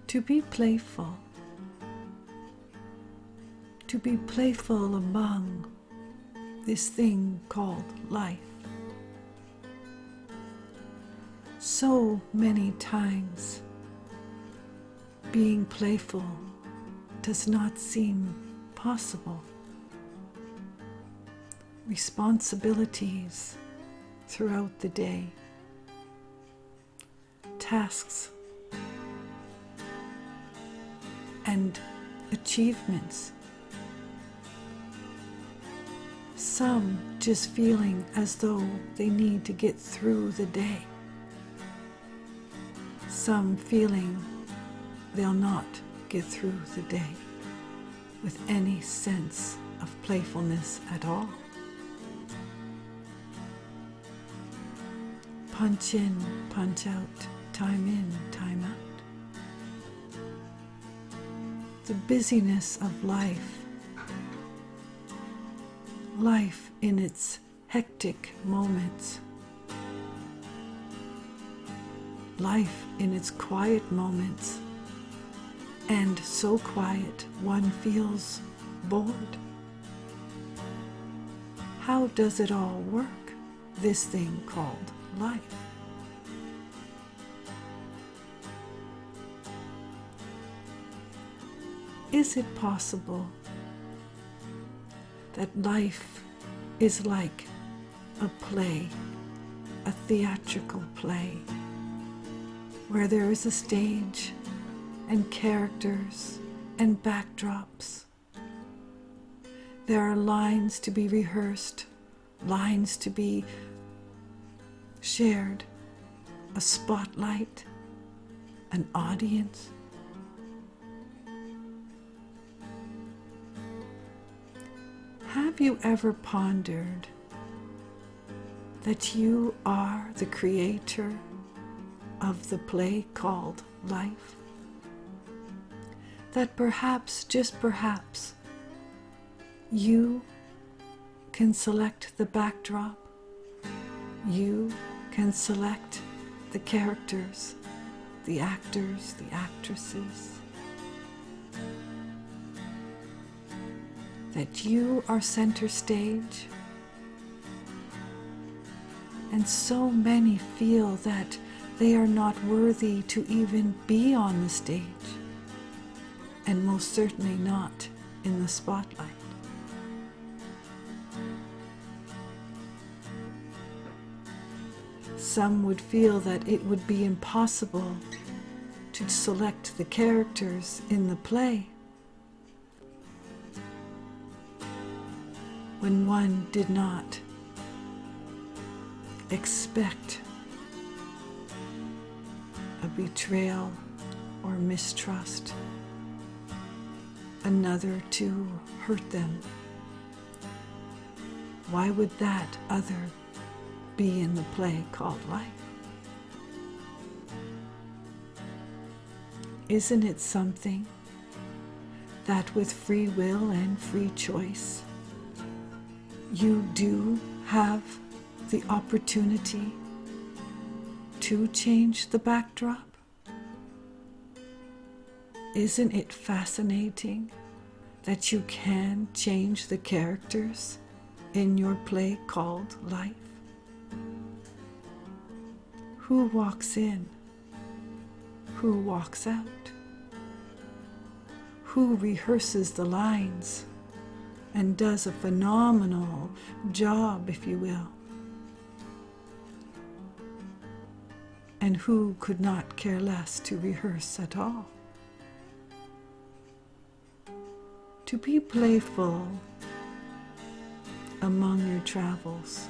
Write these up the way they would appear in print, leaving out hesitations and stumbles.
To be playful. To be playful among this thing called life. So many times being playful does not seem possible. Responsibilities throughout the day, tasks and achievements. Some just feeling as though they need to get through the day. Some feeling they'll not get through the day with any sense of playfulness at all. Punch in, punch out, time in, time out. The busyness of life, life in its hectic moments, life in its quiet moments, and so quiet one feels bored. How does it all work, this thing called life? Is it possible that life is like a play, a theatrical play, where there is a stage and characters and backdrops? There are lines to be rehearsed, lines to be shared, a spotlight, an audience. Have you ever pondered that you are the creator of the play called life? That perhaps, just perhaps, you can select the backdrop, you can select the characters, the actors, the actresses. That you are center stage. And so many feel that they are not worthy to even be on the stage, and most certainly not in the spotlight. Some would feel that it would be impossible to select the characters in the play when one did not expect a betrayal or mistrust, another to hurt them. Why would that other be in the play called life? Isn't it something that with free will and free choice, you do have the opportunity to change the backdrop? Isn't it fascinating that you can change the characters in your play called life? Who walks in? Who walks out? Who rehearses the lines and does a phenomenal job, if you will? And who could not care less to rehearse at all? To be playful among your travels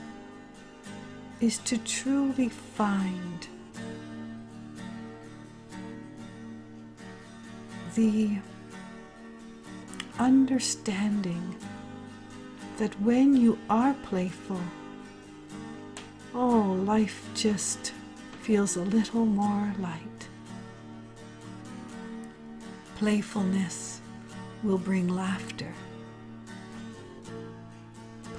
is to truly find the understanding that when you are playful, oh, life just feels a little more light. Playfulness will bring laughter.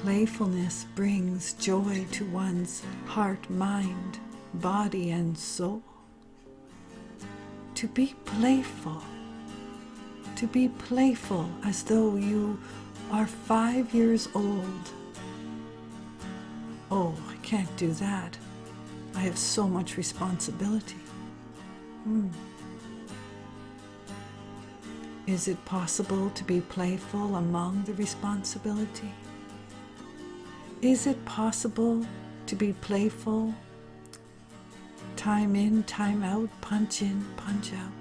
Playfulness brings joy to one's heart, mind, body, and soul. to be playful. To be playful as though you are 5 years old. Oh, I can't do that. I have so much responsibility. Is it possible to be playful among the responsibility? Is it possible to be playful? Time in, time out, punch in, punch out.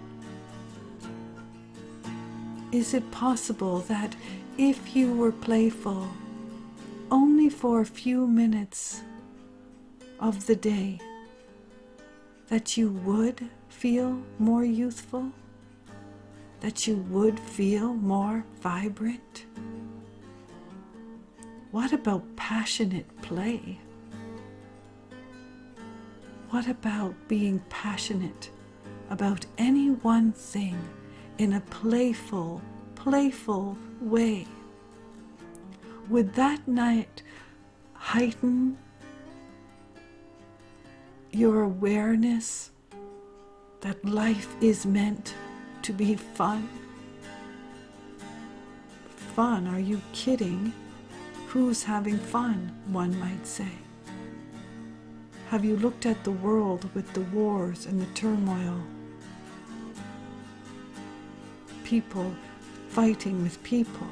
Is it possible that if you were playful only for a few minutes of the day, that you would feel more youthful? That you would feel more vibrant? What about passionate play? What about being passionate about any one thing in a playful way? Would that night heighten your awareness that life is meant to be fun? Fun? Are you kidding? Who's having fun, one might say. Have you looked at the world with the wars and the turmoil? People fighting with people.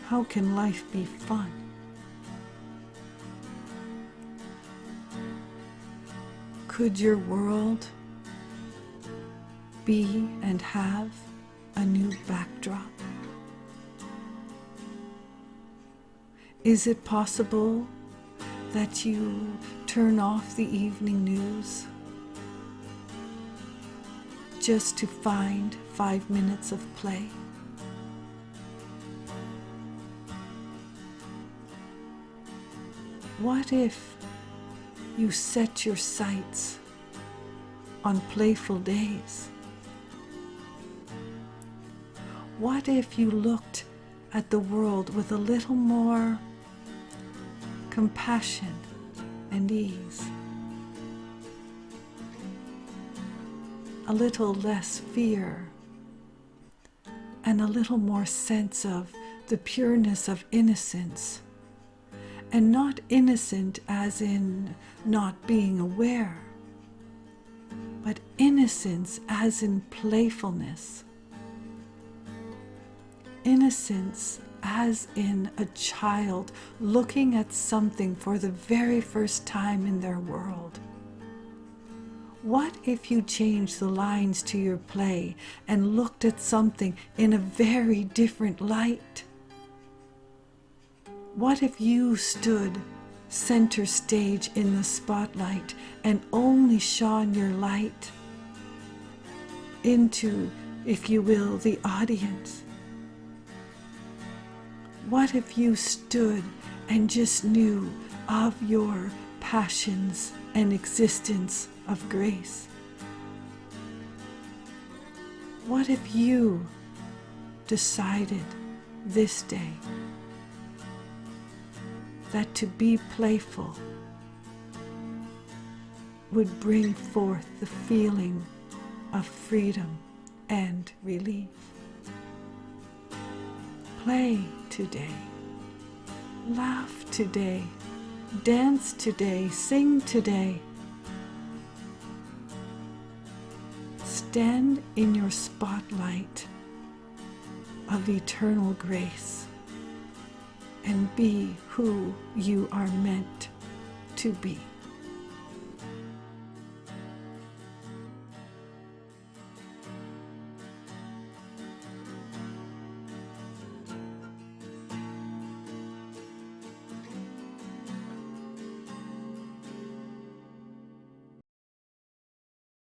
How can life be fun? Could your world be and have a new backdrop? Is it possible that you turn off the evening news just to find 5 minutes of play? What if you set your sights on playful days? What if you looked at the world with a little more compassion and ease? A little less fear and a little more sense of the pureness of innocence. And not innocent as in not being aware, but innocence as in playfulness. Innocence as in a child looking at something for the very first time in their world. What if you changed the lines to your play and looked at something in a very different light? What if you stood center stage in the spotlight and only shone your light into, if you will, the audience? What if you stood and just knew of your passions and existence of grace? What if you decided this day that to be playful would bring forth the feeling of freedom and relief? Play today, laugh today, dance today, sing today. Stand in your spotlight of eternal grace and be who you are meant to be.